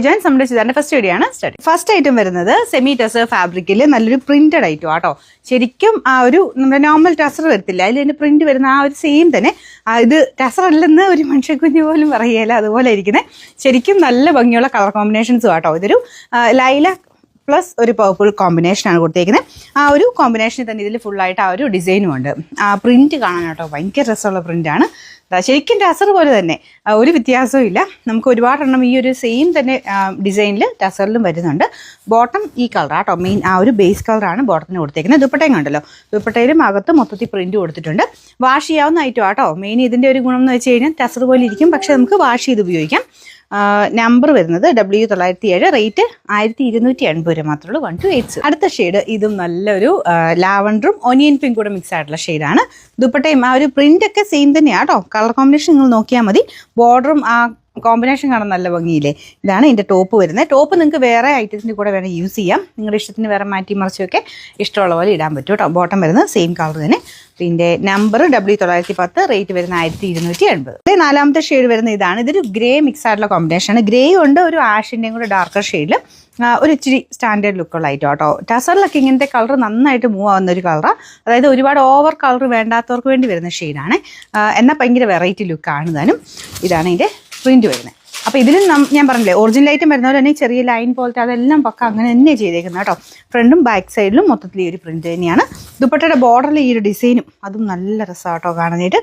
Join സംരക്ഷിതന്റെ first video ആണ് study. First item വരുന്നത് semi tussar ഫാബ്രിക്കിൽ നല്ലൊരു പ്രിന്റഡ് ഐറ്റം ആട്ടോ. ശരിക്കും ആ ഒരു നമ്മുടെ നോർമൽ ടെസർ വരത്തില്ല, അതിൽ തന്നെ പ്രിന്റ് വരുന്ന ആ ഒരു സെയിം തന്നെ. ഇത് ടെസർ അല്ലെന്ന് ഒരു മനുഷ്യക്കുഞ്ഞു പോലും പറയുകയില്ല, അതുപോലെ ഇരിക്കുന്നത്. ശരിക്കും നല്ല ഭംഗിയുള്ള കളർ കോമ്പിനേഷൻസും ആട്ടോ. ഇതൊരു ലൈലാക് പ്ലസ് ഒരു പർപ്പിൾ കോമ്പിനേഷനാണ് കൊടുത്തേക്കുന്നത്. ആ ഒരു കോമ്പിനേഷനിൽ തന്നെ ഇതിൽ ഫുള്ളായിട്ട് ആ ഒരു ഡിസൈനും ഉണ്ട്. ആ പ്രിന്റ് കാണാനാട്ടോ ഭയങ്കര രസമുള്ള പ്രിന്റാണ്. ശരിക്കും ടസർ പോലെ തന്നെ, ഒരു വ്യത്യാസവും ഇല്ല. നമുക്ക് ഒരുപാടെണ്ണം ഈ ഒരു സെയിം തന്നെ ഡിസൈനിൽ ടസറിലും വരുന്നുണ്ട്. ബോട്ടം ഈ കളറാട്ടോ, മെയിൻ ആ ഒരു ബേസ് കളറാണ് ബോട്ടത്തിന് കൊടുത്തേക്കുന്നത്. ദുപ്പട്ടയും കണ്ടല്ലോ, ദുപ്പട്ടയിലും അകത്ത് മൊത്തത്തിൽ പ്രിന്റ് കൊടുത്തിട്ടുണ്ട്. വാഷ് ചെയ്യാവുന്ന ഐറ്റം ആട്ടോ. മെയിൻ ഇതിൻ്റെ ഒരു ഗുണം എന്ന് വെച്ച് കഴിഞ്ഞാൽ ടസർ പോലെ ഇരിക്കും, പക്ഷെ നമുക്ക് വാഷ് ചെയ്ത് ഉപയോഗിക്കാം. നമ്പർ വരുന്നത് W907, റേറ്റ് 1280 രൂപ മാത്രമേ ഉള്ളൂ. 1280. അടുത്ത ഷെയ്ഡ് ഇതും നല്ലൊരു ലാവൻഡറും ഒനിയൻ പിങ്ക് കൂടെ മിക്സ് ആയിട്ടുള്ള ഷെയ്ഡാണ്. ദുപ്പട്ടയും ആ ഒരു പ്രിന്റ് ഒക്കെ സെയിം തന്നെയാണ് കേട്ടോ. കളർ കോമ്പിനേഷൻ നിങ്ങൾ നോക്കിയാൽ മതി. ബോർഡറും ആ കോമ്പിനേഷൻ കാണാൻ നല്ല ഭംഗിയില്ലേ. ഇതാണ് ഇതിൻ്റെ ടോപ്പ് വരുന്നത്. ടോപ്പ് നിങ്ങൾക്ക് വേറെ ഐറ്റത്തിൻ്റെ കൂടെ വേണം യൂസ് ചെയ്യാം. നിങ്ങളുടെ ഇഷ്ടത്തിന് വേറെ മാറ്റി മറിച്ചൊക്കെ ഇഷ്ടമുള്ള പോലെ ഇടാൻ പറ്റും കേട്ടോ. ബോട്ടം വരുന്നത് സെയിം കളർ തന്നെ. പിന്നെ നമ്പർ W910, റേറ്റ് വരുന്ന 1280. നാലാമത്തെ ഷെയ്ഡ് വരുന്ന ഇതാണ്. ഇതൊരു ഗ്രേ മിക്സ് ആയിട്ടുള്ള കോമ്പിനേഷനാണ്. ഗ്രേയും ഉണ്ട്, ഒരു ആഷിൻ്റെയും കൂടെ ഡാർക്കർ ഷെയ്ഡിൽ ഒരു ഇച്ചിരി സ്റ്റാൻഡേർഡ് ലുക്കുള്ള ഐറ്റം കേട്ടോ. ടസറിലൊക്കെ ഇങ്ങനത്തെ കളർ നന്നായിട്ട് മൂവ് ആവുന്ന ഒരു കളറാണ്. അതായത് ഒരുപാട് ഓവർ കളർ വേണ്ടാത്തവർക്ക് വേണ്ടി വരുന്ന ഷെയ്ഡാണ്. എന്നാൽ ഭയങ്കര വെറൈറ്റി ലുക്കാണ് താനും. ഇതാണ് ഇതിൻ്റെ പ്രിന്റ് വരുന്നത്. അപ്പോൾ ഇതിലും ഞാൻ പറഞ്ഞില്ലേ, ഒറിജിനൽ ഐറ്റം വരുന്ന പോലെ തന്നെ ചെറിയ ലൈൻ പോലത്തെ അതെല്ലാം പക്ക അങ്ങനെ തന്നെ ചെയ്തേക്കുന്നത് കേട്ടോ. ഫ്രണ്ടും ബാക്ക് സൈഡിലും മൊത്തത്തിൽ ഈ ഒരു പ്രിന്റ് തന്നെയാണ്. ദുപ്പട്ടയുടെ ബോർഡറിൽ ഈ ഒരു ഡിസൈനും അതും നല്ല രസമാണ് കേട്ടോ കാണാനായിട്ട്.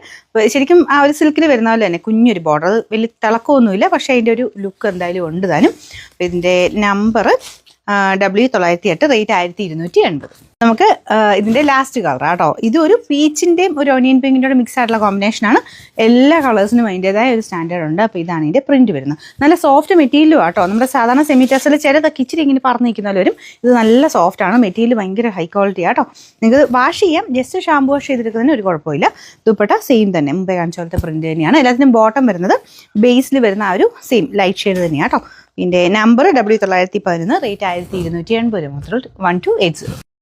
ശരിക്കും ആ ഒരു സിൽക്കിൽ വരുന്ന പോലെ തന്നെ കുഞ്ഞൊരു ബോർഡർ, അത് വലിയ തിളക്കമൊന്നുമില്ല, പക്ഷേ അതിൻ്റെ ഒരു ലുക്ക് എന്തായാലും ഉണ്ട് താനും. അപ്പോൾ ഇതിൻ്റെ നമ്പർ W908, റേറ്റ് 1280. നമുക്ക് ഇതിൻ്റെ ലാസ്റ്റ് കളർ കേട്ടോ. ഇതൊരു പീച്ചിൻ്റെയും ഒരു ഒനിയൻ പിങ്കിൻ്റെയും മിക്സ് ആയിട്ടുള്ള കോമ്പിനേഷനാണ്. എല്ലാ കളേഴ്സിനും അതിൻ്റെതായ ഒരു സ്റ്റാൻഡേർഡ് ഉണ്ട്. അപ്പോൾ ഇതാണ് ഇതിൻ്റെ പ്രിന്റ് വരുന്നത്. നല്ല സോഫ്റ്റ് മെറ്റീരിയലും ആട്ടോ. നമ്മുടെ സാധാരണ സെമി ടെസറിൽ ചിലതൊക്കെ ഇച്ചിരി ഇങ്ങനെ പറഞ്ഞു നിൽക്കുന്ന വരും. ഇത് നല്ല സോഫ്റ്റ് ആണ്, മെറ്റീരിയൽ ഭയങ്കര ഹൈ ക്വാളിറ്റി ആട്ടോ. നിങ്ങൾക്ക് വാഷ് ചെയ്യാം, ജസ്റ്റ് ഷാമ്പു വാഷ് ചെയ്തെടുക്കുന്നതിന് ഒരു കുഴപ്പമില്ല. ദുപ്പട്ട സെയിം തന്നെ, മുമ്പേ കാണിച്ച പോലത്തെ പ്രിന്റ് തന്നെയാണ്. എല്ലാത്തിനും ബോട്ടം വരുന്നത് ബേസിൽ വരുന്ന ആ ഒരു സെയിം ലൈറ്റ് ഷെയ്ഡ് തന്നെയാണ് കേട്ടോ. ഇതിൻ്റെ നമ്പർ W911, റേറ്റ് 1280 മാത്രം. 1280.